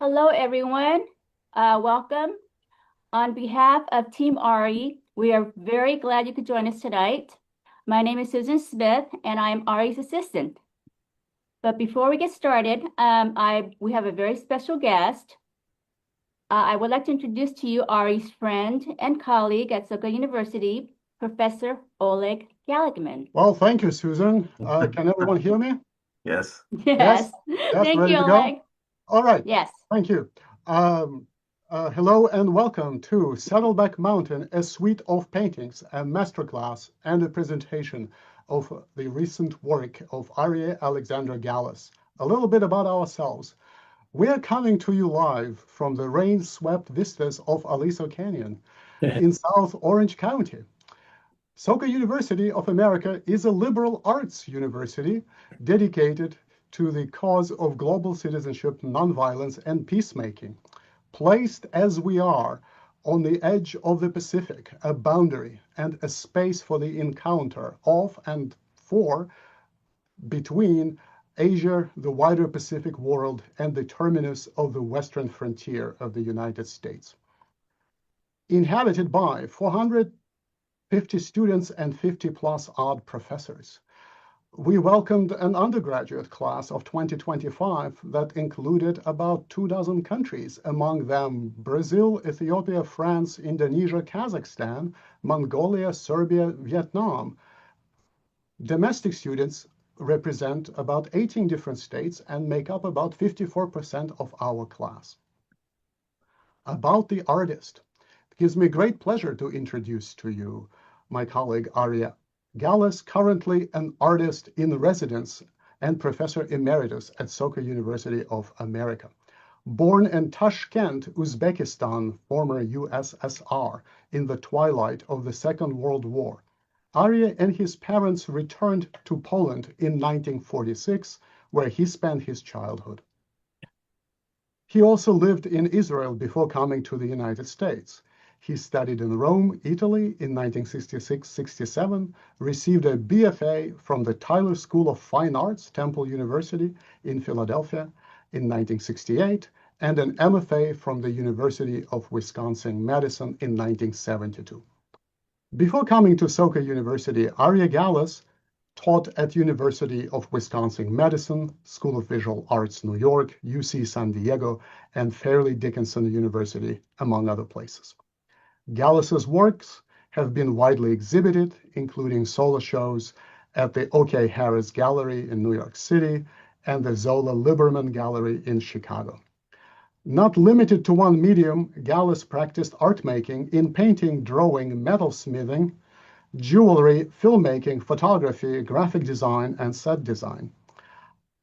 Hello, everyone. Welcome. On behalf of Team Arie, we are very glad you could join us tonight. My name is Susan Smith, and I'm Arie's assistant. But before we get started, we have a very special guest. I would like to introduce to you Arie's friend and colleague at Soka University, Professor Oleg Galigman. Well, thank you, Susan. Can everyone hear me? Yes. Yes? Yes. Yes, Thank ready you, to go? Oleg. All right. Yes. Thank you. Hello and welcome to Saddleback Mountain, a suite of paintings, a masterclass, and a presentation of the recent work of Arie Alexander Gallus. A little bit about ourselves. We are coming to you live from the rain-swept vistas of Aliso Canyon in South Orange County. Soka University of America is a liberal arts university dedicated to the cause of global citizenship, nonviolence, and peacemaking. Placed as we are on the edge of the Pacific, a boundary and a space for the encounter of and for between Asia, the wider Pacific world, and the terminus of the western frontier of the United States. Inhabited by 450 students and 50 plus odd professors. We welcomed an undergraduate class of 2025 that included about 24 countries, among them Brazil, Ethiopia, France, Indonesia, Kazakhstan, Mongolia, Serbia, Vietnam. Domestic students represent about 18 different states and make up about 54% of our class. About the artist. It gives me great pleasure to introduce to you my colleague Arie Gallus, currently an artist in residence and professor emeritus at Soka University of America. Born in Tashkent, Uzbekistan, former USSR, in the twilight of the Second World War, Arie and his parents returned to Poland in 1946, where he spent his childhood. He also lived in Israel before coming to the United States. He studied in Rome, Italy in 1966-67, received a BFA from the Tyler School of Fine Arts, Temple University in Philadelphia in 1968, and an MFA from the University of Wisconsin-Madison in 1972. Before coming to Soka University, Arie Gallus taught at University of Wisconsin-Madison, School of Visual Arts, New York, UC San Diego, and Fairleigh Dickinson University, among other places. Gallus's works have been widely exhibited, including solo shows at the O.K. Harris Gallery in New York City and the Zola Liberman Gallery in Chicago. Not limited to one medium, Gallus practiced art making in painting, drawing, metalsmithing, jewelry, filmmaking, photography, graphic design, and set design.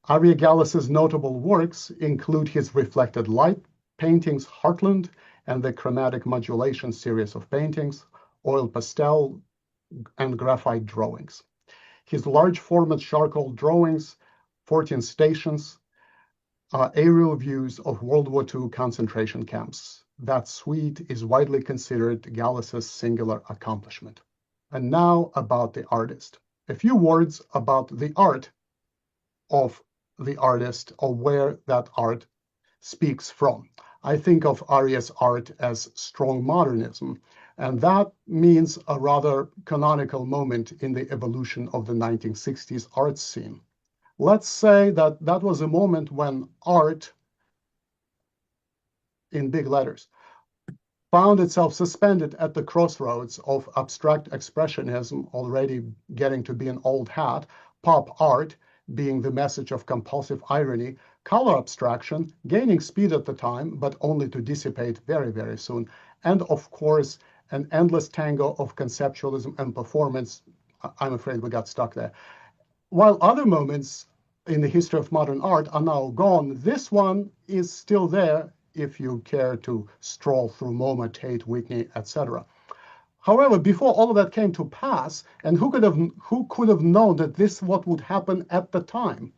Arie Gallus's notable works include his reflected light paintings Heartland and the chromatic modulation series of paintings, oil pastel, and graphite drawings. His large format charcoal drawings, 14 stations, aerial views of World War II concentration camps. That suite is widely considered Gallus's singular accomplishment. And now about the artist. A few words about the art of the artist or where that art speaks from. I think of Arie's art as strong modernism, and that means a rather canonical moment in the evolution of the 1960s art scene. Let's say that that was a moment when art, in big letters, found itself suspended at the crossroads of abstract expressionism, already getting to be an old hat, pop art being the message of compulsive irony, color abstraction gaining speed at the time, but only to dissipate very, very soon, and of course, an endless tango of conceptualism and performance. I'm afraid we got stuck there. While other moments in the history of modern art are now gone, this one is still there if you care to stroll through MoMA, Tate, Whitney, etc. However, before all of that came to pass, and who could have known that this is what would happen at the time?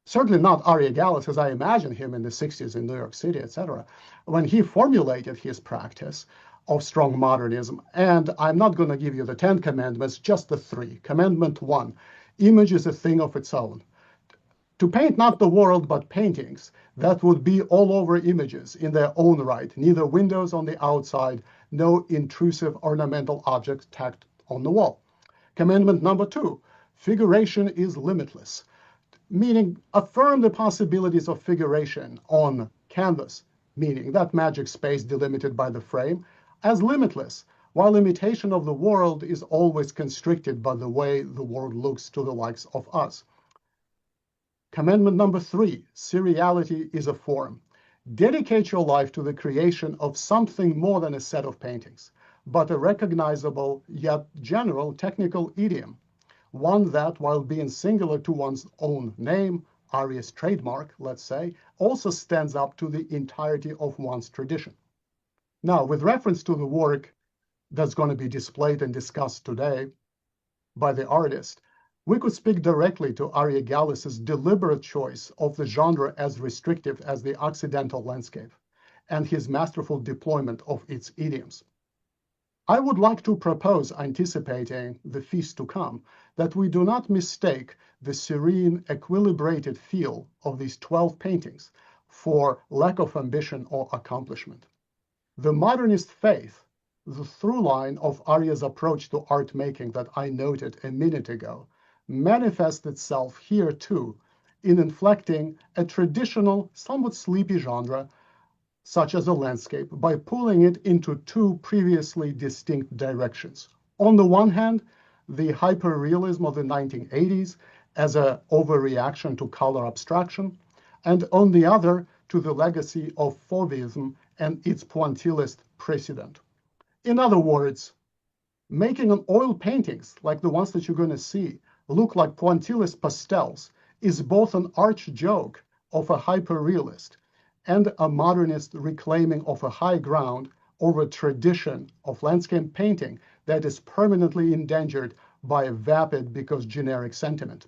Certainly not Arie Gallus as I imagine him in the 60s in New York City, etc. When he formulated his practice of strong modernism, and I'm not going to give you the 10 commandments, just the 3. Commandment 1, image is a thing of its own. To paint not the world, but paintings that would be all over images in their own right, neither windows on the outside, no intrusive ornamental objects tacked on the wall. Commandment number 2, figuration is limitless, meaning affirm the possibilities of figuration on canvas, meaning that magic space delimited by the frame, as limitless, while imitation of the world is always constricted by the way the world looks to the likes of us. Commandment number 3, seriality is a form. Dedicate your life to the creation of something more than a set of paintings, but a recognizable yet general technical idiom, one that, while being singular to one's own name, Arie's trademark, let's say, also stands up to the entirety of one's tradition. Now, with reference to the work that's going to be displayed and discussed today by the artist, we could speak directly to Arie Gallis's deliberate choice of the genre as restrictive as the Occidental landscape and his masterful deployment of its idioms. I would like to propose, anticipating the feast to come, that we do not mistake the serene, equilibrated feel of these 12 paintings for lack of ambition or accomplishment. The modernist faith, the through line of Arie's approach to art making that I noted a minute ago, manifests itself here too in inflecting a traditional, somewhat sleepy genre such as a landscape by pulling it into two previously distinct directions. On the one hand, the hyperrealism of the 1980s as an overreaction to color abstraction, and on the other, to the legacy of Fauvism and its pointillist precedent. In other words, making an oil paintings like the ones that you're going to see look like pointillist pastels is both an arch joke of a hyperrealist and a modernist reclaiming of a high ground over a tradition of landscape painting that is permanently endangered by a vapid because generic sentiment.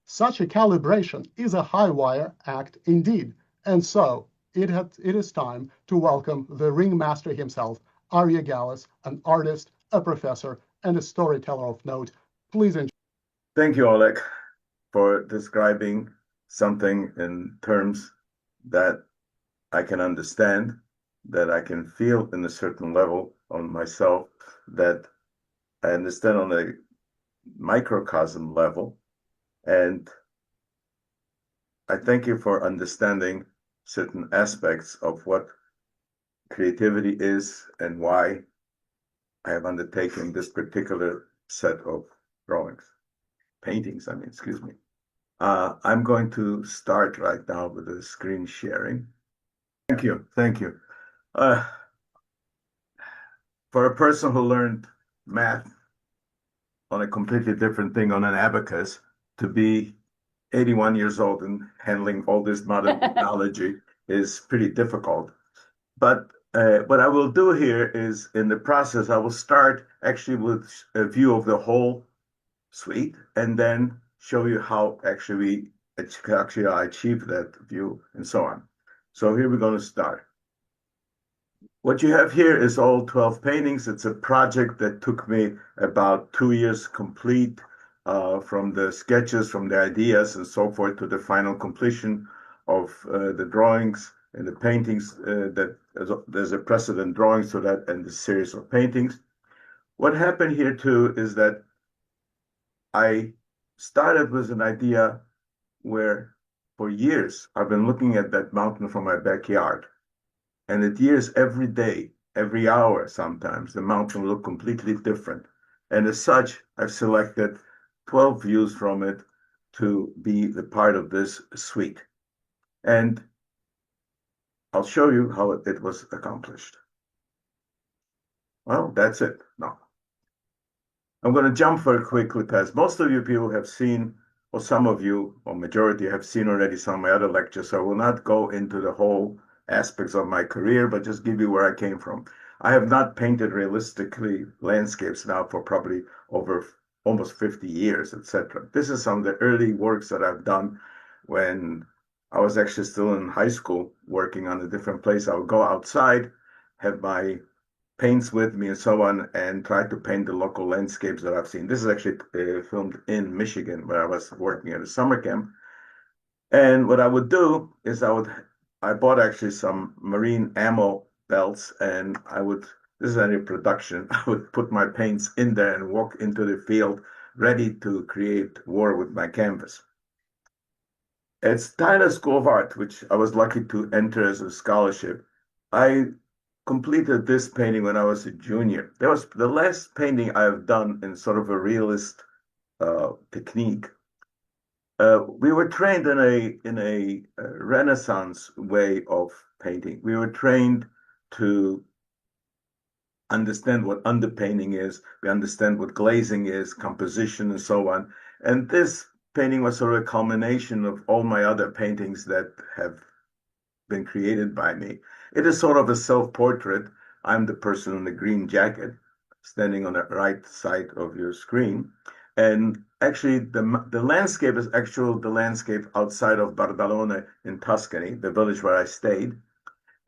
Such a calibration is a high wire act indeed, and so it is time to welcome the ringmaster himself, Arie Gallis, an artist, a professor, and a storyteller of note. Please enjoy. Thank you, Oleg, for describing something in terms that I can understand, that I can feel in a certain level on myself, that I understand on a microcosm level. And I thank you for understanding certain aspects of what creativity is and why I have undertaken this particular set of paintings, excuse me. I'm going to start right now with the screen sharing. Thank you, thank you. For a person who learned math on a completely different thing on an abacus, to be 81 years old and handling all this modern technology is pretty difficult. But what I will do here is, in the process, I will start actually with a view of the whole suite and then show you how actually I achieve that view and so on. So here we're going to start. What you have here is all 12 paintings. It's a project that took me about 2 years complete, from the sketches, from the ideas and so forth to the final completion of the drawings and the paintings. That there's a precedent drawings to that and the series of paintings. What happened here too is that I started with an idea where for years I've been looking at that mountain from my backyard. And at years, every day, every hour sometimes, the mountain looked completely different. And as such, I've selected 12 views from it to be the part of this suite. And I'll show you how it was accomplished. Well, that's it. No. I'm going to jump very quickly because most of you people have seen, or some of you, or majority have seen already some of my other lectures. So I will not go into the whole aspects of my career, but just give you where I came from. I have not painted realistically landscapes now for probably over almost 50 years, etc. This is some of the early works that I've done when I was actually still in high school working on a different place. I would go outside, have my paints with me and so on, and try to paint the local landscapes that I've seen. This is actually filmed in Michigan, where I was working at a summer camp. And what I would do is I bought actually some marine ammo belts, and this is any production, I would put my paints in there and walk into the field ready to create war with my canvas. It's Tyler School of Art, which I was lucky to enter as a scholarship. I completed this painting when I was a junior. That was the last painting I've done in sort of a realist technique. We were trained in a Renaissance way of painting. We were trained to understand what underpainting is. We understand what glazing is, composition, and so on. And this painting was sort of a culmination of all my other paintings that have been created by me. It is sort of a self-portrait. I'm the person in the green jacket standing on the right side of your screen. And actually, the landscape is the landscape outside of Bardalone in Tuscany, the village where I stayed.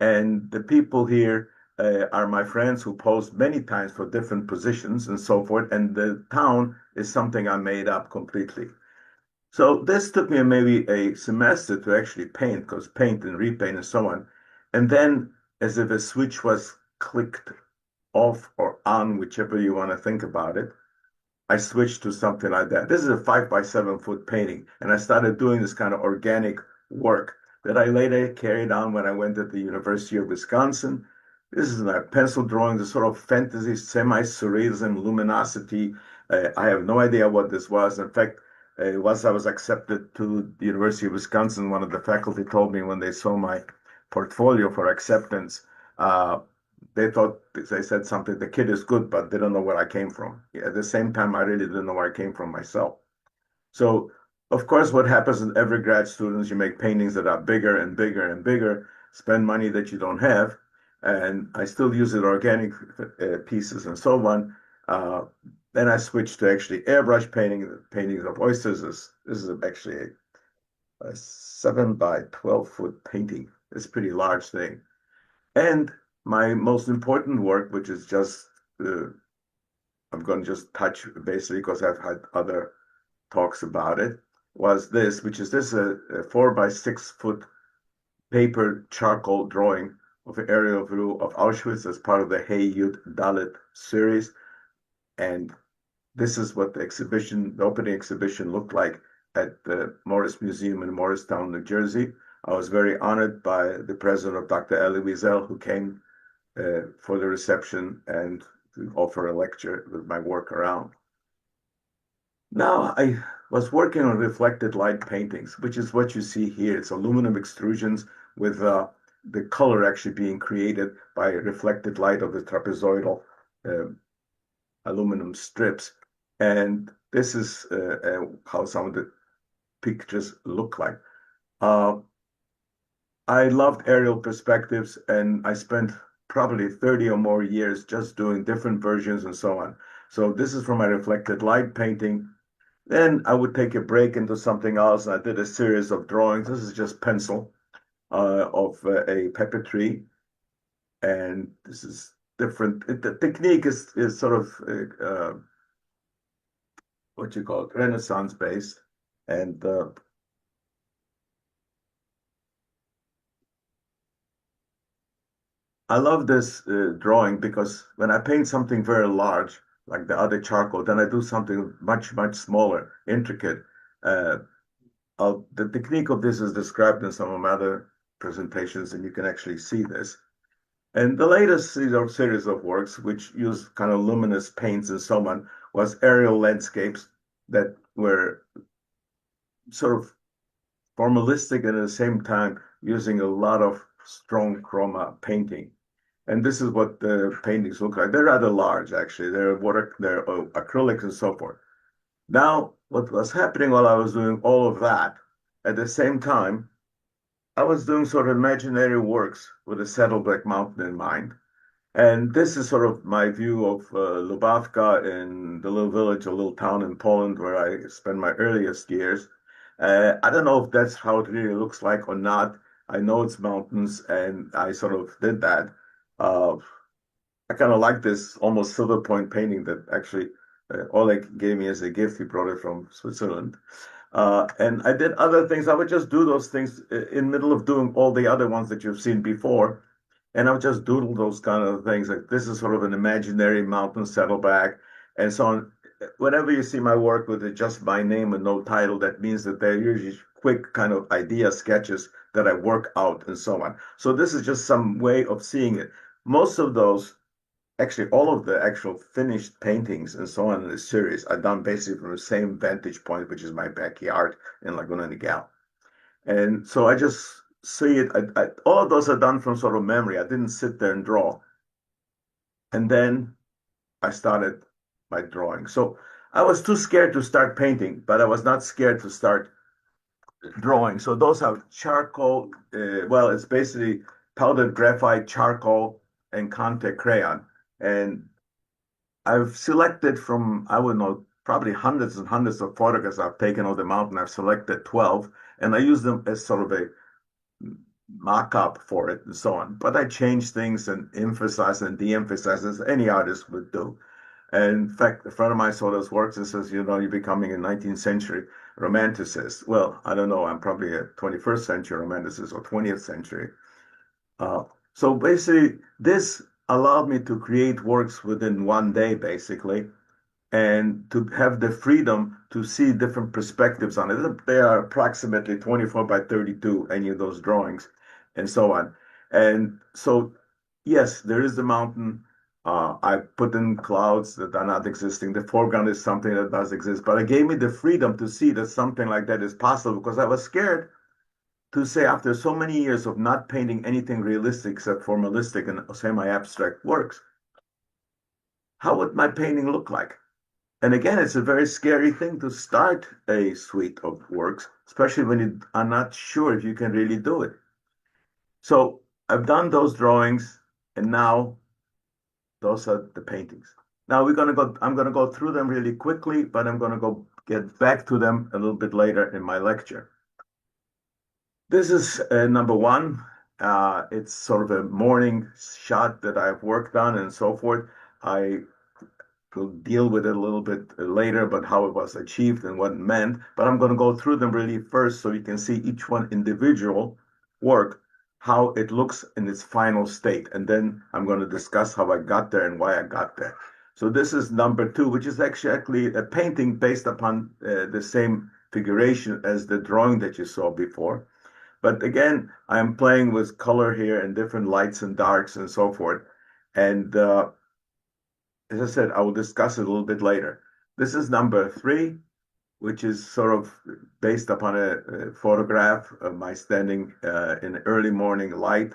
And the people here are my friends who posed many times for different positions and so forth. And the town is something I made up completely. So this took me maybe a semester to actually paint, because paint and repaint and so on. And then, as if a switch was clicked off or on, whichever you want to think about it, I switched to something like that. This is a 5 by 7 foot painting, and I started doing this kind of organic work that I later carried on when I went to the University of Wisconsin. This is my pencil drawing, the sort of fantasy, semi-surrealism, luminosity. I have no idea what this was. In fact, once I was accepted to the University of Wisconsin, one of the faculty told me when they saw my portfolio for acceptance, they thought they said something, the kid is good, but they don't know where I came from. At the same time, I really didn't know where I came from myself. So, of course, what happens in every grad student is you make paintings that are bigger and bigger and bigger, spend money that you don't have. And I still use it organic pieces and so on. Then I switched to actually airbrush painting, paintings of oysters. This is actually a 7 by 12 foot painting. It's a pretty large thing. And my most important work, which is just, I'm going to just touch basically because I've had other talks about it, was this, which is this a 4 by 6 foot paper charcoal drawing of an aerial view of Auschwitz as part of the Hey Yud Dalit series. And this is what the opening exhibition looked like at the Morris Museum in Morristown, New Jersey. I was very honored by the president of Dr. Elie Wiesel, who came for the reception and to offer a lecture with my work around. Now, I was working on reflected light paintings, which is what you see here. It's aluminum extrusions with the color actually being created by reflected light of the trapezoidal uh, aluminum strips. And this is how some of the pictures look like. Uh, I loved aerial perspectives, and I spent probably 30 or more years just doing different versions and so on. So this is from my reflected light painting. Then I would take a break into something else. I did a series of drawings. This is just pencil of a pepper tree. And this is different. The technique is sort of what you call it, Renaissance based. And I love this drawing because when I paint something very large, like the other charcoal, then I do something much, much smaller, intricate. Uh, the technique of this is described in some of my other presentations, and you can actually see this. And the latest series of works, which use kind of luminous paints and so on, was aerial landscapes that were sort of formalistic and at the same time using a lot of strong chroma painting. And this is what the paintings look like. They're rather large, actually. They're acrylics and so forth. Now, what was happening while I was doing all of that, at the same time, I was doing sort of imaginary works with the Saddleback Mountain in mind. And this is sort of my view of Lubavka in the little village, a little town in Poland where I spent my earliest years. I don't know if that's how it really looks like or not. I know it's mountains, and I sort of did that. Uh, I kind of like this almost silver point painting that actually Oleg gave me as a gift. He brought it from Switzerland. And I did other things. I would just do those things in the middle of doing all the other ones that you've seen before. And I would just doodle those kind of things. Like this is sort of an imaginary mountain saddleback and so on. Whenever you see my work with it, just my name and no title, that means that they're usually quick kind of idea sketches that I work out and so on. So this is just some way of seeing it. Most of those, actually all of the actual finished paintings and so on in this series are done basically from the same vantage point, which is my backyard in Laguna Niguel. And so I just see it. All of those are done from sort of memory. I didn't sit there and draw. And then I started my drawing. So I was too scared to start painting, but I was not scared to start drawing. So those are charcoal. Well, it's basically powdered graphite, charcoal, and Contact crayon. And I've selected from, I would know, probably hundreds and hundreds of photographs I've taken of the mountain. I've selected 12, and I use them as sort of a mock-up for it and so on. But I change things and emphasize and de-emphasize as any artist would do. And in fact, a friend of mine saw those works and says, you know, you're becoming a 19th century romanticist. Well, I don't know. I'm probably a 21st century romanticist or 20th century. Uh, so basically, this allowed me to create works within one day, basically, and to have the freedom to see different perspectives on it. They are approximately 24 by 32, any of those drawings, and so on. And so, yes, there is the mountain. I put in clouds that are not existing. The foreground is something that does exist, but it gave me the freedom to see that something like that is possible because I was scared to say after so many years of not painting anything realistic except formalistic and semi-abstract works, how would my painting look like? And again, it's a very scary thing to start a suite of works, especially when you are not sure if you can really do it. So I've done those drawings, and now those are the paintings. Now I'm gonna go through them really quickly, but I'm gonna go get back to them a little bit later in my lecture. This is number one. It's sort of a morning shot that I've worked on and so forth. I will deal with it a little bit later, but how it was achieved and what it meant. But I'm going to go through them really first so you can see each one individual work, how it looks in its final state. And then I'm going to discuss how I got there and why I got there. So this is number two, which is actually a painting based upon the same figuration as the drawing that you saw before. But again, I'm playing with color here and different lights and darks and so forth. And as I said, I will discuss it a little bit later. This is number three, which is sort of based upon a photograph of my standing in early morning light.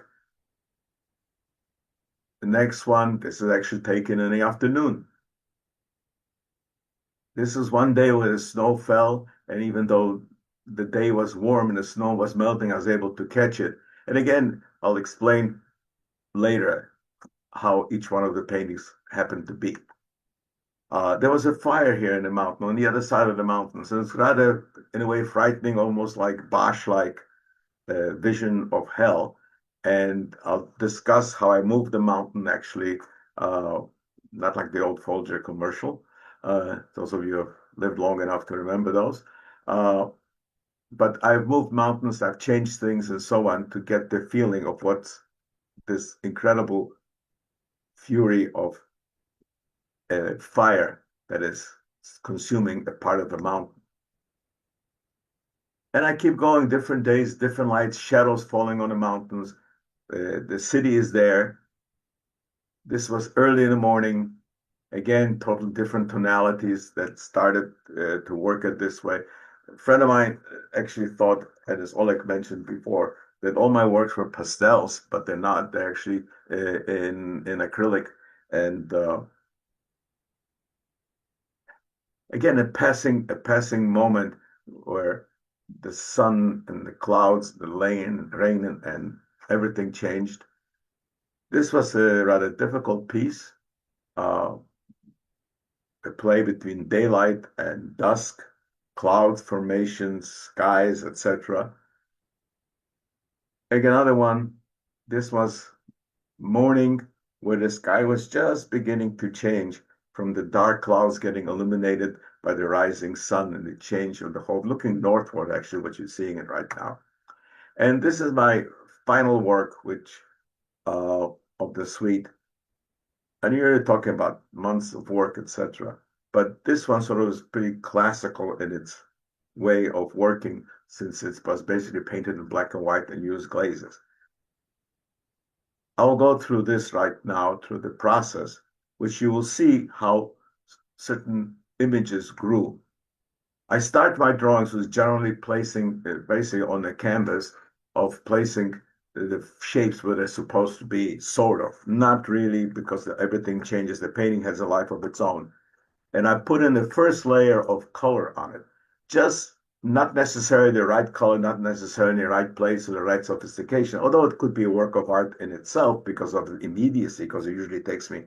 The next one, this is actually taken in the afternoon. This is one day where the snow fell, and even though the day was warm and the snow was melting, I was able to catch it. And again, I'll explain later how each one of the paintings happened to be. There was a fire here in the mountain, on the other side of the mountain. So it's rather, in a way, frightening, almost like Bosch-like vision of hell. And I'll discuss how I moved the mountain, actually, not like the old Folger commercial. Those of you who have lived long enough to remember those. But I've moved mountains, I've changed things and so on to get the feeling of what's this incredible fury of fire that is consuming a part of the mountain. And I keep going, different days, different lights, shadows falling on the mountains. The city is there. This was early in the morning. Again, total different tonalities that started to work it this way. A friend of mine actually thought, and as Oleg mentioned before, that all my works were pastels, but they're not. They're actually in acrylic. And again, a passing moment where the sun and the clouds, the rain and everything changed. This was a rather difficult piece, uh, a play between daylight and dusk, cloud formations, skies, etc. Again, another one. This was morning where the sky was just beginning to change from the dark clouds getting illuminated by the rising sun and the change of the whole, looking northward, actually, what you're seeing it right now. And this is my final work, which of the suite. And you're talking about months of work, etc. But this one sort of is pretty classical in its way of working, since it was basically painted in black and white and used glazes. I'll go through this right now, through the process, which you will see how certain images grew. I start my drawings with generally placing, basically on the canvas, of placing the shapes where they're supposed to be, sort of. Not really, because everything changes. The painting has a life of its own. And I put in the first layer of color on it. Just not necessarily the right color, not necessarily in the right place or the right sophistication, although it could be a work of art in itself because of the immediacy, because it usually takes me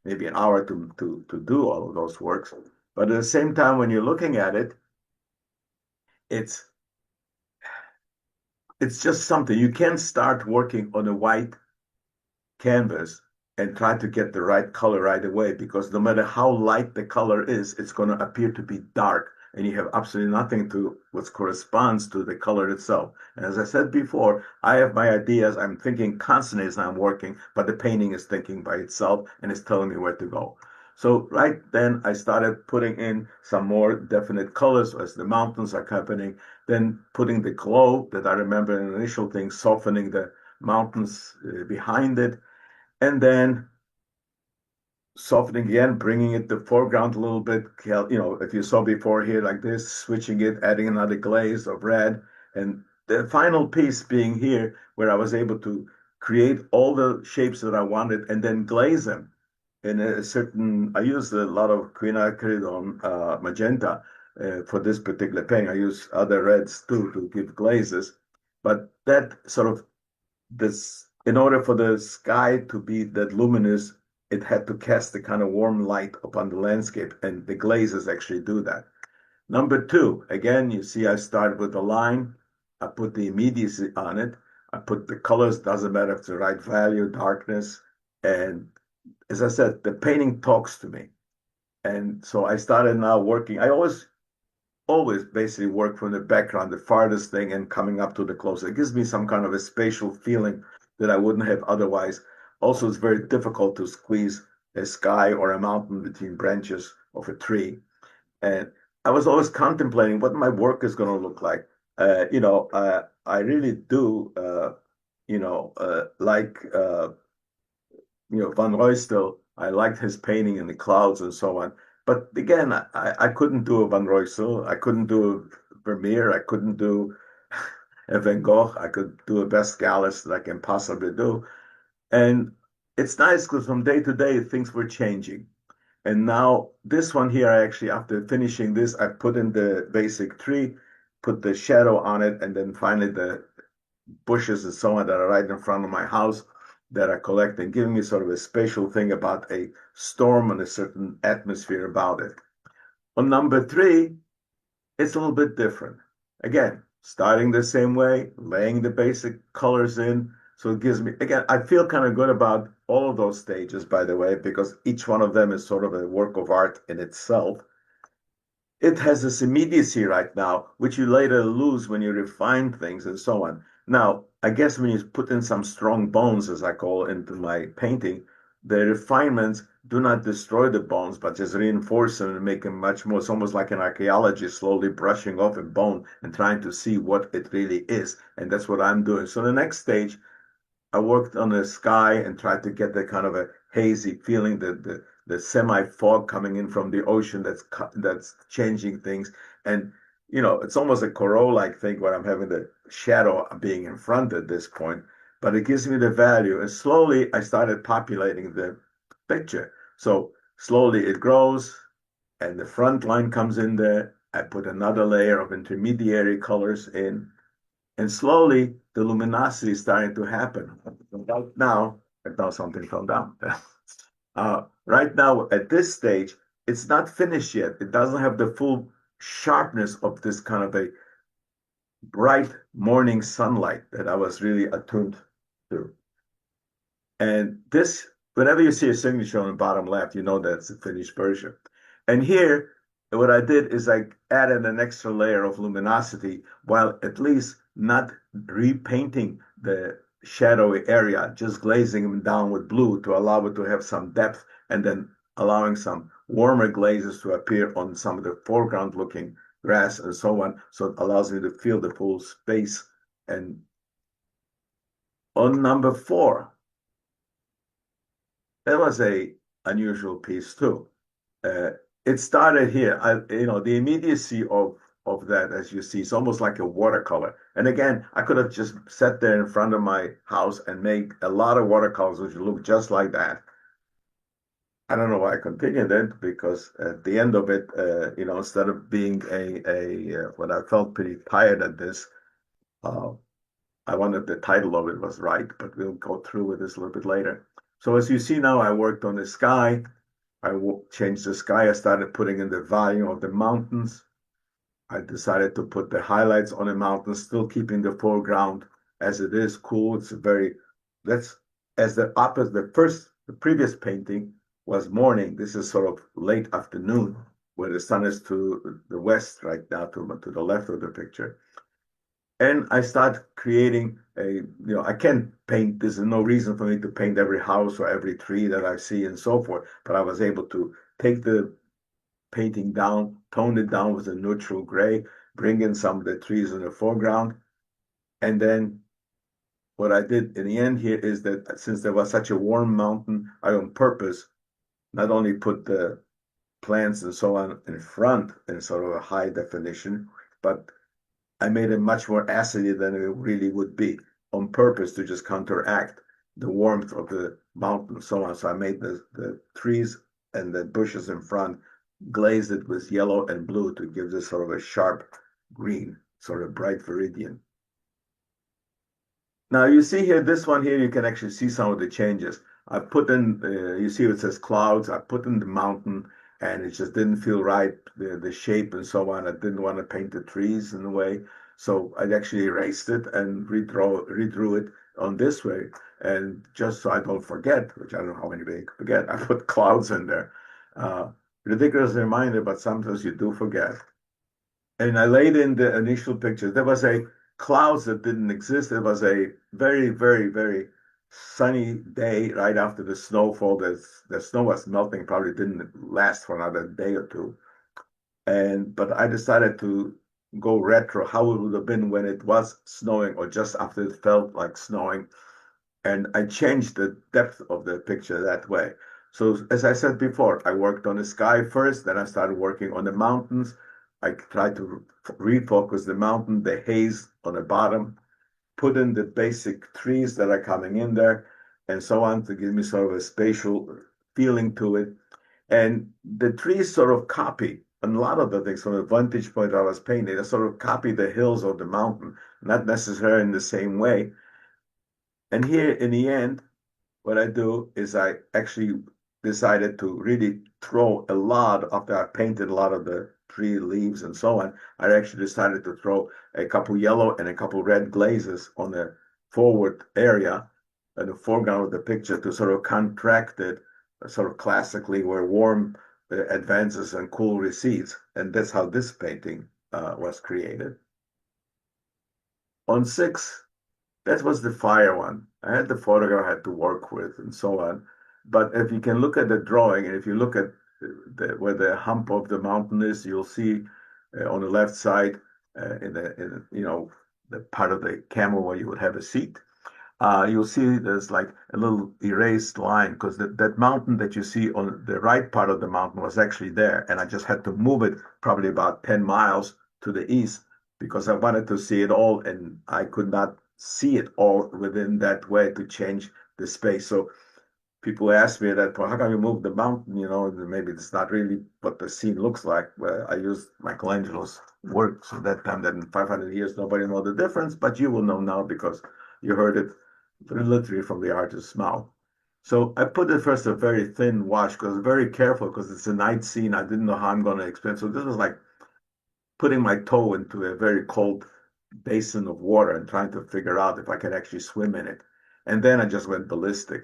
maybe an hour to do all of those works. But at the same time, when you're looking at it, it's it's just something. You can't start working on a white canvas and try to get the right color right away, because no matter how light the color is, it's going to appear to be dark, and you have absolutely nothing to what corresponds to the color itself. And as I said before, I have my ideas. I'm thinking constantly as I'm working, but the painting is thinking by itself and it's telling me where to go. So right then I started putting in some more definite colors as the mountains are happening, then putting the glow that I remember in the initial thing, softening the mountains behind it, and then softening again, bringing it to foreground a little bit. If you saw before here like this, switching it, adding another glaze of red, and the final piece being here where I was able to create all the shapes that I wanted and then glaze them in a certain. I used a lot of quinacridone magenta for this particular painting. I use other reds too to give glazes, but that sort of this, in order for the sky to be that luminous, it had to cast the kind of warm light upon the landscape, and the glazes actually do that. Number two, again, you see I started with the line. I put the immediacy on it. I put the colors, doesn't matter if it's the right value, darkness. And as I said, the painting talks to me. And so I started now working. I always basically work from the background, the farthest thing, and coming up to the closer. It gives me some kind of a spatial feeling that I wouldn't have otherwise. Also, it's very difficult to squeeze a sky or a mountain between branches of a tree. And I was always contemplating what my work is going to look like. I really do, like, Van Ruysdael. I liked his painting in the clouds and so on. But again, I couldn't do a Van Ruysdael. I couldn't do a Vermeer. I couldn't do a Van Gogh. I could do a best Gallus that I can possibly do. And it's nice because from day to day, things were changing. And now this one here, I actually, after finishing this, I put in the basic tree, put the shadow on it, and then finally the bushes and so on that are right in front of my house that I collect, and giving me sort of a spatial thing about a storm and a certain atmosphere about it. On number three, it's a little bit different. Again, starting the same way, laying the basic colors in. So it gives me, again, I feel kind of good about all of those stages, by the way, because each one of them is sort of a work of art in itself. It has this immediacy right now, which you later lose when you refine things and so on. Now, I guess when you put in some strong bones, as I call it, into my painting, the refinements do not destroy the bones, but just reinforce them and make them much more. It's almost like an archaeologist slowly brushing off a bone and trying to see what it really is. And that's what I'm doing. So the next stage, I worked on the sky and tried to get that kind of a hazy feeling, the semi fog coming in from the ocean that's changing things. And it's almost a Corot-like thing where I'm having the shadow being in front at this point, but it gives me the value. And slowly I started populating the picture. So slowly it grows, and the front line comes in there. I put another layer of intermediary colors in, and slowly the luminosity is starting to happen. Right now something fell down. Right now, at this stage, it's not finished yet. It doesn't have the full sharpness of this kind of a bright morning sunlight that I was really attuned to. And this, whenever you see a signature on the bottom left, you know that's the finished version. And here, what I did is I added an extra layer of luminosity while at least not repainting the shadowy area, just glazing them down with blue to allow it to have some depth and then allowing some warmer glazes to appear on some of the foreground looking grass and so on. So it allows me to feel the full space. And on number 4, that was a unusual piece too. Uh, it started here. The immediacy of that, as you see, it's almost like a watercolor. And again, I could have just sat there in front of my house and made a lot of watercolors which look just like that. I don't know why I continued it because at the end of it, instead of being when I felt pretty tired at this, uh, I wanted the title of it was right, but we'll go through with this a little bit later. So as you see now, I worked on the sky. I changed the sky. I started putting in the volume of the mountains. I decided to put the highlights on the mountains, still keeping the foreground as it is cool. That's as the opposite. The previous painting was morning. This is sort of late afternoon, where the sun is to the west right now, to the left of the picture. And I start creating I can't paint. There's no reason for me to paint every house or every tree that I see and so forth. But I was able to take the painting down, tone it down with a neutral gray, bring in some of the trees in the foreground. And then what I did in the end here is that since there was such a warm mountain, I on purpose not only put the plants and so on in front in sort of a high definition, but I made it much more acidy than it really would be on purpose to just counteract the warmth of the mountain and so on. So I made the trees and the bushes in front, glazed it with yellow and blue to give this sort of a sharp green, sort of bright viridian. Now you see here, this one here, you can actually see some of the changes. I put in, you see it says clouds, I put in the mountain and it just didn't feel right, the shape and so on. I didn't want to paint the trees in a way. So I actually erased it and redrew it on this way. And just so I don't forget, which I don't know how anybody can forget, I put clouds in there. Ridiculous reminder, but sometimes you do forget. And I laid in the initial pictures. There was a clouds that didn't exist. It was a very, very, very sunny day right after the snowfall. The snow was melting, probably didn't last for another day or two. But I decided to go retro, how it would have been when it was snowing or just after it felt like snowing. And I changed the depth of the picture that way. So as I said before, I worked on the sky first, then I started working on the mountains. I tried to refocus the mountain, the haze on the bottom, put in the basic trees that are coming in there, and so on to give me sort of a spatial feeling to it. And the trees sort of copy a lot of the things from the vantage point I was painting. They sort of copy the hills of the mountain, not necessarily in the same way. And here in the end, what I do is I actually decided to really throw a lot after I painted a lot of the tree leaves and so on. I actually decided to throw a couple yellow and a couple red glazes on the forward area and the foreground of the picture to sort of contract it sort of classically where warm advances and cool recedes. And that's how this painting was created. On 6, that was the fire one. I had the photograph I had to work with and so on. But if you can look at the drawing, and if you look at where the hump of the mountain is, you'll see on the left side the part of the camel where you would have a seat. You'll see there's like a little erased line because that mountain that you see on the right part of the mountain was actually there. And I just had to move it probably about 10 miles to the east because I wanted to see it all and I could not see it all within that way to change the space. So people ask me that, well, how can you move the mountain? Maybe it's not really what the scene looks like. Well, I used Michelangelo's work. So that time, that in 500 years, nobody know the difference, but you will know now because you heard it literally from the artist's mouth. So I put it first a very thin wash because I'm very careful because it's a night scene. I didn't know how I'm going to explain. So this was like putting my toe into a very cold basin of water and trying to figure out if I could actually swim in it. And then I just went ballistic.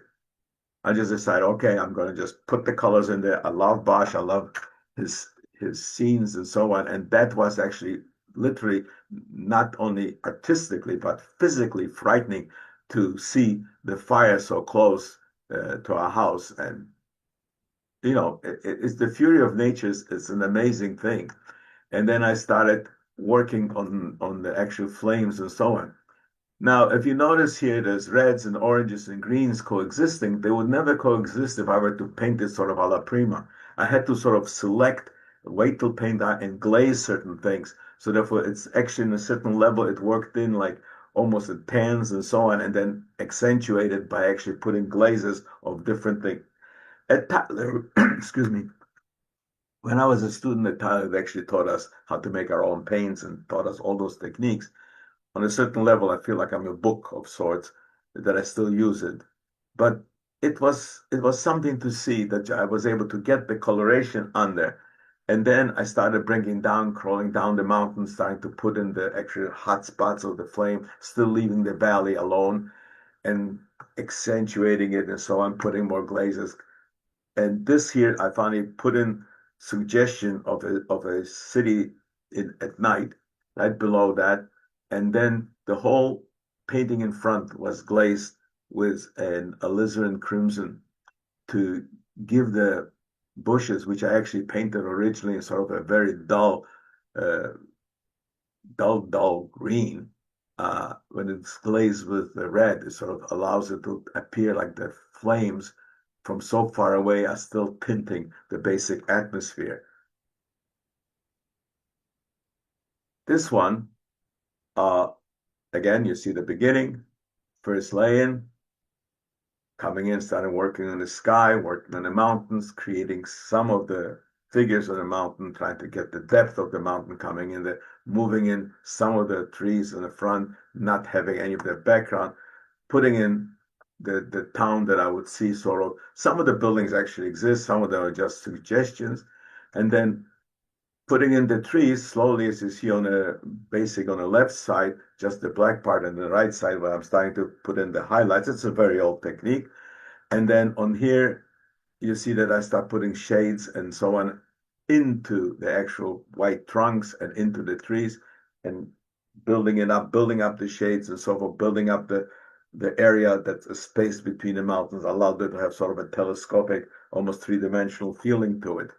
I just decided, okay, I'm going to just put the colors in there. I love Bosch. I love his his scenes and so on. And that was actually literally not only artistically, but physically frightening to see the fire so close to our house. And, it's the fury of nature is an amazing thing. And then I started working on the actual flames and so on. Now, if you notice here, there's reds and oranges and greens coexisting. They would never coexist if I were to paint it sort of a la prima. I had to sort of select, wait till paint out and glaze certain things. So therefore, it's actually in a certain level, it worked in like almost the tans and so on, and then accentuated by actually putting glazes of different things. At Tyler, excuse me, when I was a student at Tyler, they actually taught us how to make our own paints and taught us all those techniques. On a certain level, I feel like I'm a book of sorts that I still use it. But it was something to see that I was able to get the coloration on there. And then I started bringing down, crawling down the mountain, starting to put in the actual hot spots of the flame, still leaving the valley alone and accentuating it and so on, putting more glazes. And this here, I finally put in suggestion of a city at night, right below that. And then the whole painting in front was glazed with an alizarin crimson to give the bushes, which I actually painted originally in sort of a very uh, dull green. When it's glazed with the red, it sort of allows it to appear like the flames from so far away are still tinting the basic atmosphere. This one, uh, again, you see the beginning, first lay-in, coming in, starting working on the sky, working on the mountains, creating some of the figures on the mountain, trying to get the depth of the mountain coming in there, moving in some of the trees in the front, not having any of their background, putting in the town that I would see sort of. Some of the buildings actually exist, some of them are just suggestions. And then putting in the trees slowly, as you see on the basic on the left side, just the black part, and the right side where I'm starting to put in the highlights. It's a very old technique. And then on here, you see that I start putting shades and so on into the actual white trunks and into the trees and building up the shades and so forth, building up the area that's a space between the mountains, allowed it to have sort of a telescopic, almost three-dimensional feeling to it.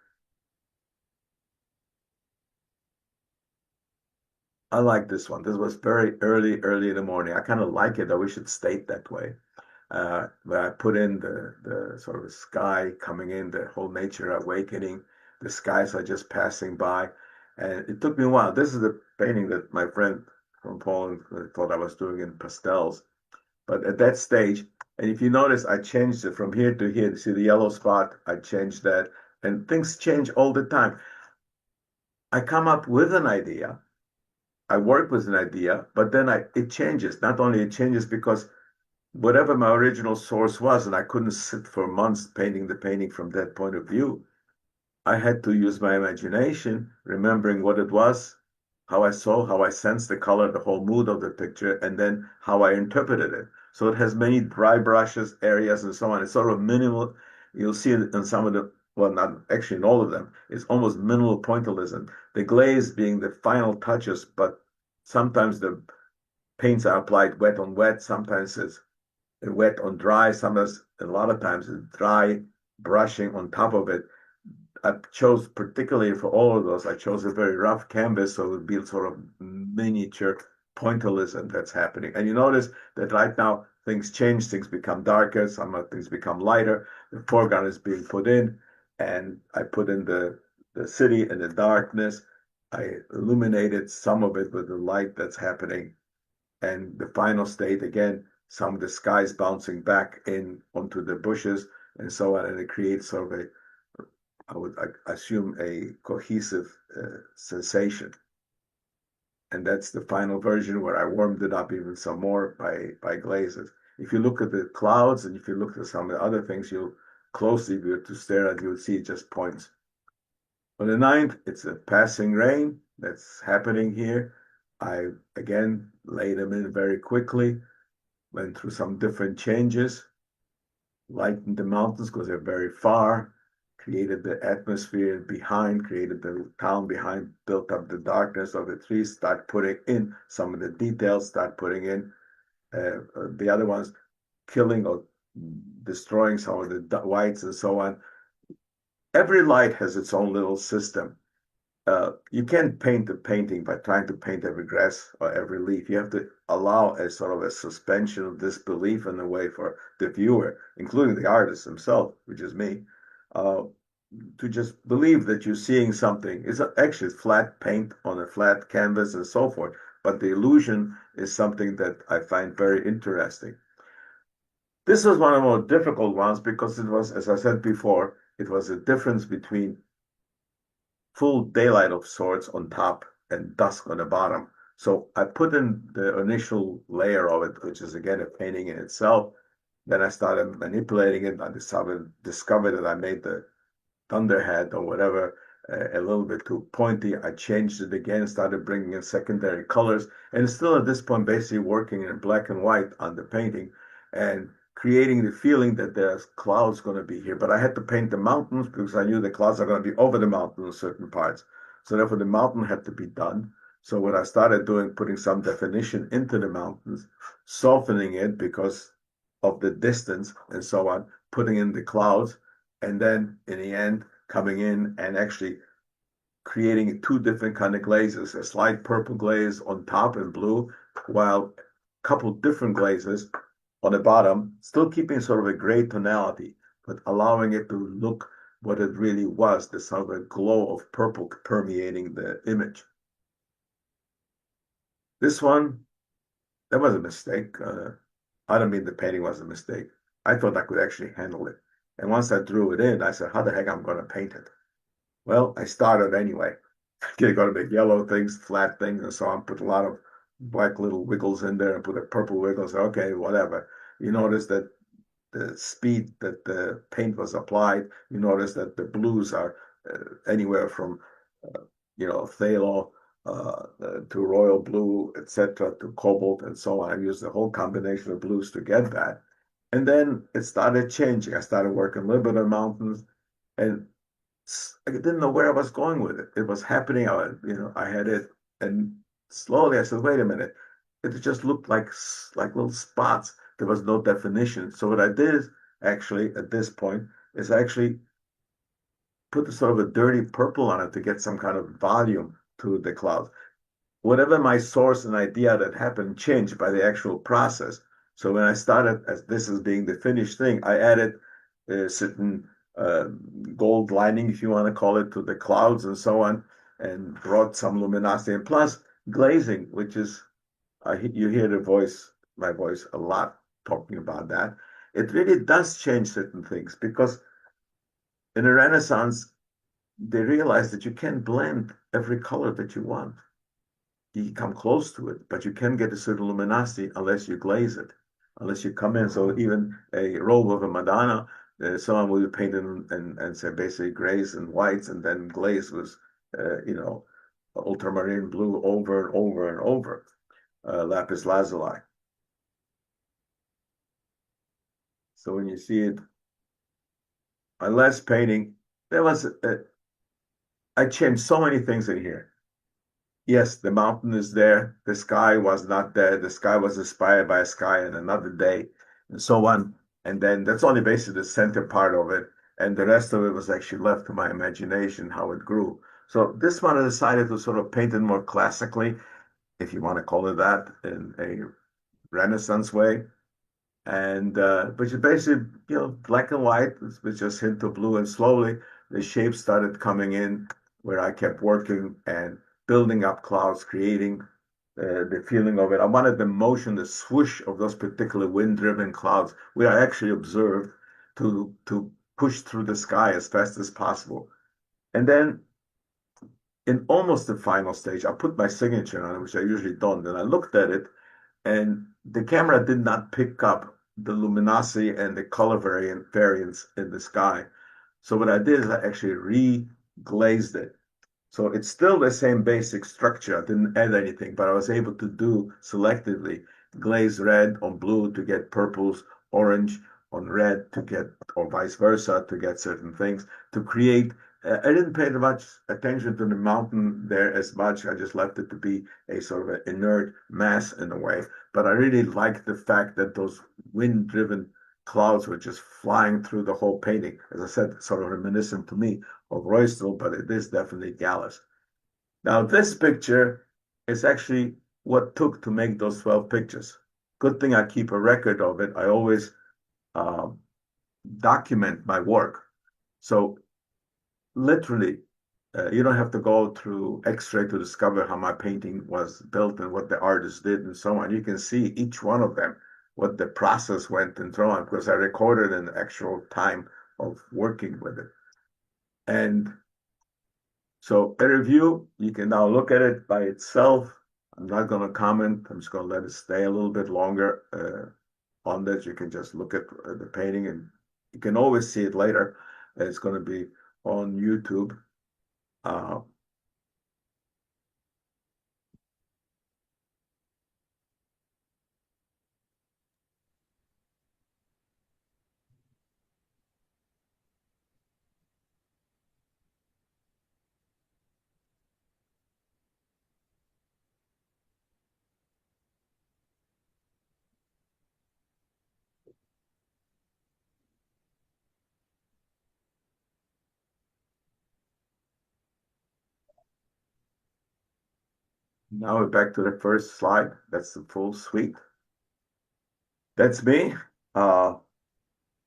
I like this one. This was very early in the morning. I kind of like it. I wish it stayed that way. Where I put in the sort of sky coming in, the whole nature awakening. The skies are just passing by. And it took me a while. This is the painting that my friend from Poland thought I was doing in pastels. But at that stage, and if you notice, I changed it from here to here. You see the yellow spot? I changed that. And things change all the time. I come up with an idea. I work with an idea, but then it changes. Not only it changes because whatever my original source was, and I couldn't sit for months painting the painting from that point of view. I had to use my imagination, remembering what it was, how I saw, how I sensed the color, the whole mood of the picture, and then how I interpreted it. So it has many dry brushes, areas, and so on. It's sort of minimal. You'll see it in some of the, well, not actually in all of them. It's almost minimal pointillism. The glaze being the final touches, but sometimes the paints are applied wet on wet. Sometimes it's wet on dry. Sometimes, a lot of times, it's dry brushing on top of it. I chose particularly for all of those, I chose a very rough canvas, so it would be sort of miniature pointillism that's happening. And you notice that right now things change, things become darker, some of things become lighter. The foreground is being put in, and I put in the city and the darkness. I illuminated some of it with the light that's happening. And the final state, again, some of the skies bouncing back in onto the bushes and so on, and it creates sort of I would assume, a cohesive sensation. And that's the final version where I warmed it up even some more by glazes. If you look at the clouds and if you look at some of the other things, you'll closely, if you were to stare at, you'll see just points. On the 9th, it's a passing rain that's happening here. I, again, laid them in very quickly, went through some different changes, lightened the mountains because they're very far, created the atmosphere behind, created the town behind, built up the darkness of the trees, start putting in some of the details, start putting in the other ones, killing or destroying some of the whites and so on. Every light has its own little system. You can't paint a painting by trying to paint every grass or every leaf. You have to allow a sort of a suspension of disbelief in a way for the viewer, including the artist himself, which is me, uh, to just believe that you're seeing something. It's actually flat paint on a flat canvas and so forth. But the illusion is something that I find very interesting. This was one of the more difficult ones because it was, as I said before, it was a difference between full daylight of sorts on top and dusk on the bottom. So I put in the initial layer of it, which is again a painting in itself. Then I started manipulating it. I discovered that I made the thunderhead or whatever a little bit too pointy. I changed it again, started bringing in secondary colors, and still at this point basically working in black and white on the painting and creating the feeling that there's clouds going to be here. But I had to paint the mountains because I knew the clouds are going to be over the mountain in certain parts. So therefore the mountain had to be done. So what I started doing, putting some definition into the mountains, softening it because of the distance and so on, putting in the clouds, and then in the end coming in and actually creating two different kind of glazes, a slight purple glaze on top and blue, while a couple different glazes on the bottom, still keeping sort of a gray tonality, but allowing it to look what it really was, the sort of a glow of purple permeating the image. This one, that was a mistake. I don't mean the painting was a mistake. I thought I could actually handle it. And once I drew it in, I said, how the heck am I going to paint it? Well, I started anyway. You're going to make yellow things, flat things, and so on. Put a lot of black little wiggles in there and put a purple wiggle. So, okay, whatever. You notice that the speed that the paint was applied, you notice that the blues are anywhere from, uh, phthalo to royal blue, etc., to cobalt and so on. I used the whole combination of blues to get that. And then it started changing. I started working a little bit on mountains, and I didn't know where I was going with it. It was happening. I had it, and slowly I said, "Wait a minute." It just looked like little spots. There was no definition. So what I did actually at this point is I actually put a sort of a dirty purple on it to get some kind of volume to the clouds. Whatever my source and idea that happened changed by the actual process. So when I started as this as being the finished thing, I added a certain uh, gold lining, if you want to call it, to the clouds and so on, and brought some luminosity and plus glazing, which is you hear my voice a lot talking about that. It really does change certain things because in the Renaissance, they realized that you can't blend every color that you want. You come close to it, but you can get a certain luminosity unless you glaze it, unless you come in. So even a robe of a Madonna, someone will paint it and say basically grays and whites, and then glaze with, ultramarine blue over and over and over, lapis lazuli. So when you see it, my last painting, there was I changed so many things in here. Yes, the mountain is there. The sky was not there. The sky was inspired by a sky in another day, and so on. And then that's only basically the center part of it. And the rest of it was actually left to my imagination, how it grew. So this one I decided to sort of paint it more classically, if you want to call it that, in a Renaissance way. And which is basically, black and white with just hint of blue. And slowly the shapes started coming in where I kept working and building up clouds, creating the feeling of it. I wanted the motion, the swoosh of those particular wind-driven clouds, where I actually observed to push through the sky as fast as possible. And then in almost the final stage, I put my signature on it, which I usually don't. And I looked at it, and the camera did not pick up the luminosity and the color variance in the sky. So what I did is I actually re-glazed it. So it's still the same basic structure. I didn't add anything, but I was able to do selectively glaze red on blue to get purples, orange on red to get, or vice versa, to get certain things to create. I didn't pay much attention to the mountain there as much. I just left it to be a sort of an inert mass in a way. But I really liked the fact that those wind-driven clouds were just flying through the whole painting. As I said, sort of reminiscent to me of Roystel, but it is definitely Gallus. Now, this picture is actually what took to make those 12 pictures. Good thing I keep a record of it. I always uh, document my work. So literally, you don't have to go through X-ray to discover how my painting was built and what the artist did and so on. You can see each one of them, what the process went and so on, because I recorded an actual time of working with it. And so a review, you can now look at it by itself. I'm not going to comment. I'm just going to let it stay a little bit longer on this. You can just look at the painting and you can always see it later. It's going to be on YouTube. Now we're back to the first slide. That's the full suite. That's me. Uh,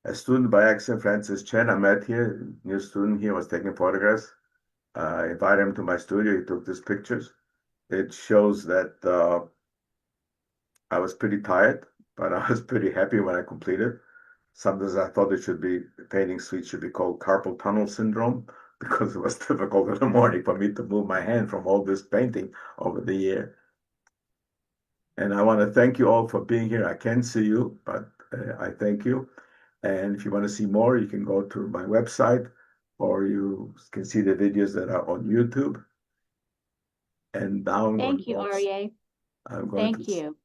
a student by accident, Francis Chen, I met here, new student here, was taking photographs. I invited him to my studio. He took these pictures. It shows that I was pretty tired, but I was pretty happy when I completed. Sometimes I thought it should be, the painting suite should be called carpal tunnel syndrome because it was difficult in the morning for me to move my hand from all this painting over the year. And I want to thank you all for being here. I can't see you, but I thank you. And if you want to see more, you can go to my website or you can see the videos that are on YouTube. And now Thank you, Arie. Thank you.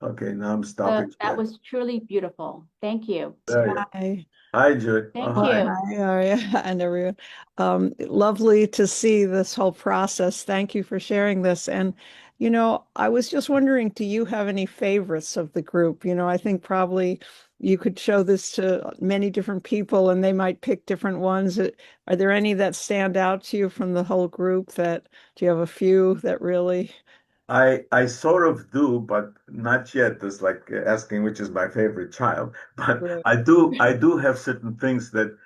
Okay, now I'm stopping. That was truly beautiful. Thank you. Hi. Hi, Joy. Thank Hi. you. Hi, Aria and everyone. Lovely to see this whole process. Thank you for sharing this. And, I was just wondering, do you have any favorites of the group? I think probably you could show this to many different people and they might pick different ones. Are there any that stand out to you from the whole group do you have a few that really? I sort of do, but not yet. It's like asking which is my favorite child. But Right. I do have certain things that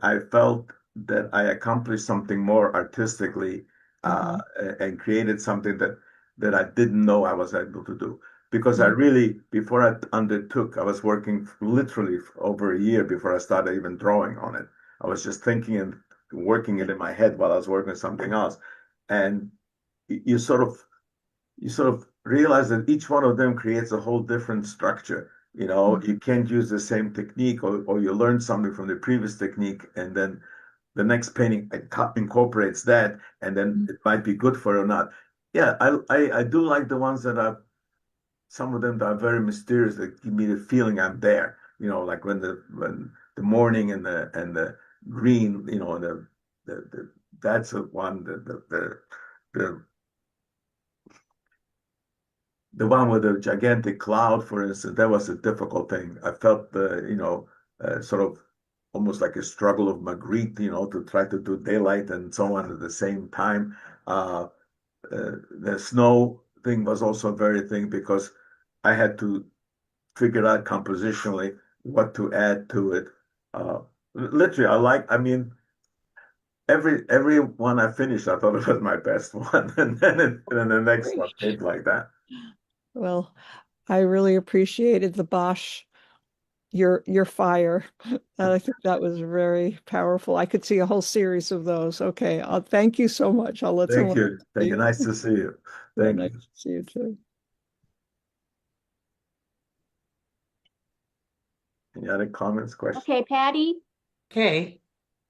I felt that I accomplished something more artistically Uh-huh. and created something that I didn't know I was able to do. Because I Mhm. really, before I undertook, I was working literally for over a year before I started even drawing on it. I was just thinking and working it in my head while I was working on something else. And you sort of realize that each one of them creates a whole different structure. You can't use the same technique, or you learn something from the previous technique, and then the next painting incorporates that, and then Mhm. it might be good for it or not. Yeah, I do like the ones that are some of them that are very mysterious that give me the feeling I'm there. Like when the morning and the green, that's the one the the one with the gigantic cloud, for instance, that was a difficult thing. I felt sort of almost like a struggle of Magritte, to try to do daylight and so on at the same time. Uh, the snow thing was also a very thing because I had to figure out compositionally what to add to it. Literally, I mean, every one I finished, I thought it was my best one, and then the next one Great. came like that. Well, I really appreciated the Bosch, your fire. And I think that was very powerful. I could see a whole series of those. Okay, thank you so much. I'll let Thank someone you. Thank you. speak. Nice to see you. Yeah, Thank nice you. to see you too. Any other comments, questions? Okay, Patty. Okay.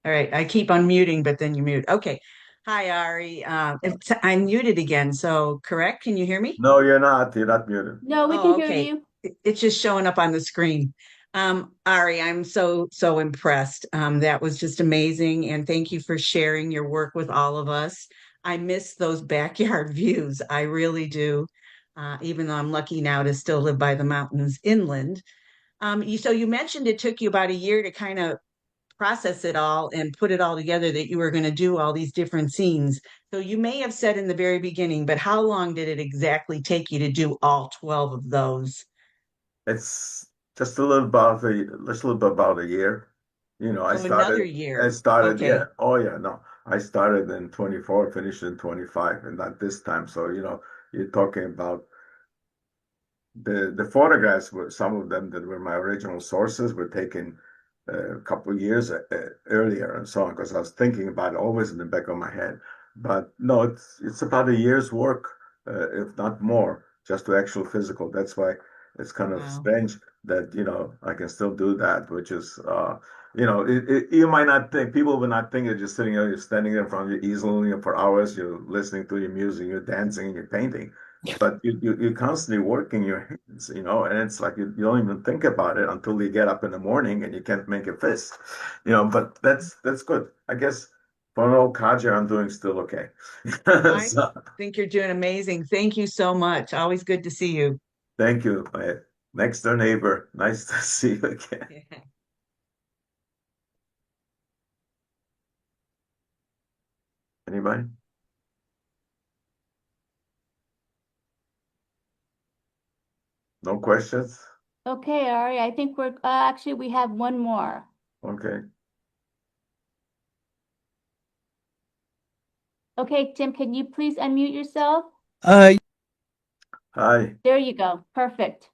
All right. I keep unmuting, but then you mute. Okay. Hi, Ari. I'm muted again. So correct? Can you hear me? No, you're not. You're not muted. No, we can Oh, hear okay. you. It's just showing up on the screen. Ari, I'm so impressed. That was just amazing. And thank you for sharing your work with all of us. I miss those backyard views. I really do. Even though I'm lucky now to still live by the mountains inland. So you mentioned it took you about a year to kind of process it all and put it all together that you were going to do all these different scenes. So you may have said in the very beginning, but how long did it exactly take you to do all 12 of those? It's just a little about just a little bit about a year. You know, So another I year. started, Okay. yeah. Oh yeah, no. I started in 24, finished in 25, and not this time. So, you're talking about the photographs were some of them that were my original sources were taken a couple of years earlier and so on because I was thinking about it always in the back of my head. But no, it's about a year's work, if not more, just to actual physical. That's why it's kind of Wow. strange that I can still do that, which is you might not think people will not think you're just sitting there, you're standing there in front of your easel, for hours, you're listening to your music, you're dancing, and you're painting but you're constantly working your hands, and it's like you don't even think about it until you get up in the morning and you can't make a fist, but that's good. I guess for an old codger, I'm doing still okay. I So, think you're doing amazing. Thank you so much. Always good to see you. thank you, my next door neighbor. Nice to see you again. Anybody? No questions? Okay, Ari, I think we're actually we have one more. Okay. Okay, Tim, can you please unmute yourself? Uh, Hi. There you go. Perfect.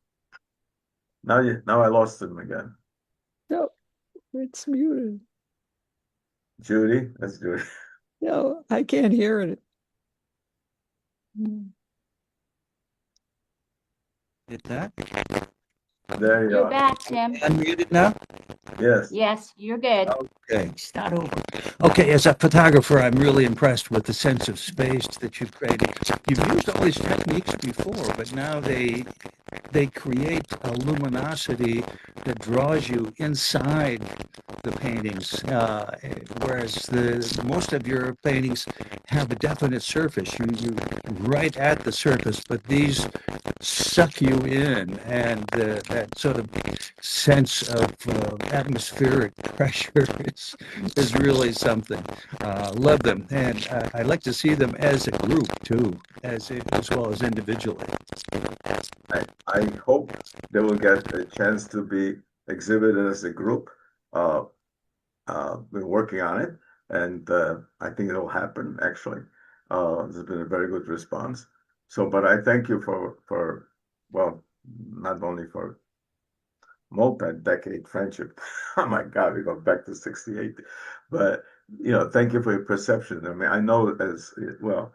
Now I lost him again. No, it's muted. Judy, that's Judy. No, I can't hear it. Mm. did that? There you You're are. back, Tim. Unmuted now? Yes. Yes, you're good. Okay, start over. Okay, as a photographer, I'm really impressed with the sense of space that you've created. You've used all these techniques before, but now they create a luminosity that draws you inside the paintings, whereas the most of your paintings have a definite surface. You right at the surface, but these suck you in, and that sort of sense of atmospheric pressure is really something. Love them, and I like to see them as a group too, as well as individually. I hope they will get a chance to be exhibited as a group. Uh, been working on it, and I think it'll happen. Actually, there's been a very good response. So, but I thank you for well, not only for multi-decade friendship. Oh my God, we go back to '68, but thank you for your perception. I mean, I know as well.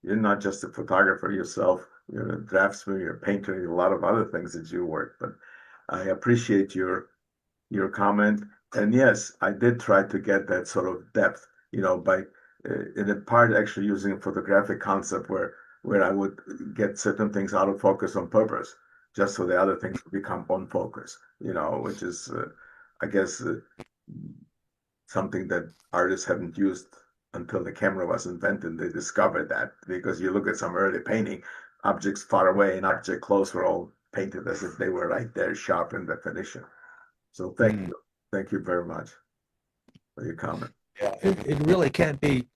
You're not just a photographer yourself. You're a draftsman, you're a painter, you're a lot of other things that you work. But I appreciate your comment. And yes, I did try to get that sort of depth, by in a part actually using a photographic concept where I would get certain things out of focus on purpose, just so the other things would become on focus, which is, I guess, something that artists haven't used until the camera was invented. They discovered that because you look at some early painting, objects far away and object close were all painted as if they were right there, sharp in definition. So thank Mm. you. Thank you very much for your comment. Yeah, it really can't be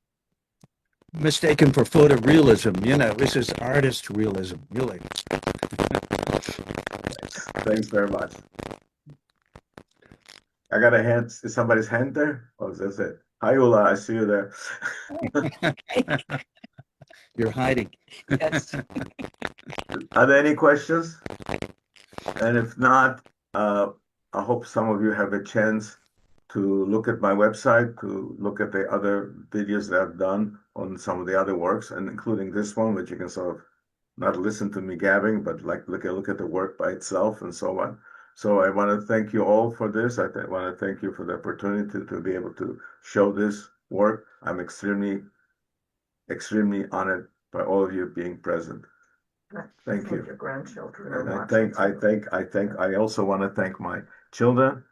mistaken for photorealism. This is artist realism, really. Thanks very much. I got a hand. Is somebody's hand there? Oh, that's it. Hi, Ula. I see you there. You're hiding. Yes. Are there any questions? And if not, I hope some of you have a chance to look at my website, to look at the other videos that I've done on some of the other works, and including this one, which you can sort of not listen to me gabbing, but like look at the work by itself and so on. So I want to thank you all for this. Want to thank you for the opportunity to be able to show this work. I'm extremely honored by all of you being present. Thank you. Your grandchildren And I also want to thank my children,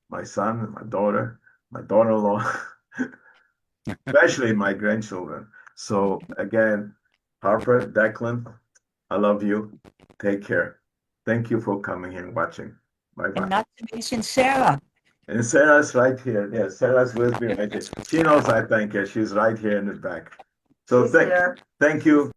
my son, my daughter-in-law, especially my grandchildren. So again, Harper, Declan, I love you. Take care. Thank you for coming here and watching. Bye-bye. And not to mention Sarah. And Sarah's right here. Yes, Sarah's with me right here. She knows I thank her. She's right here in the back. So She's here. thank you.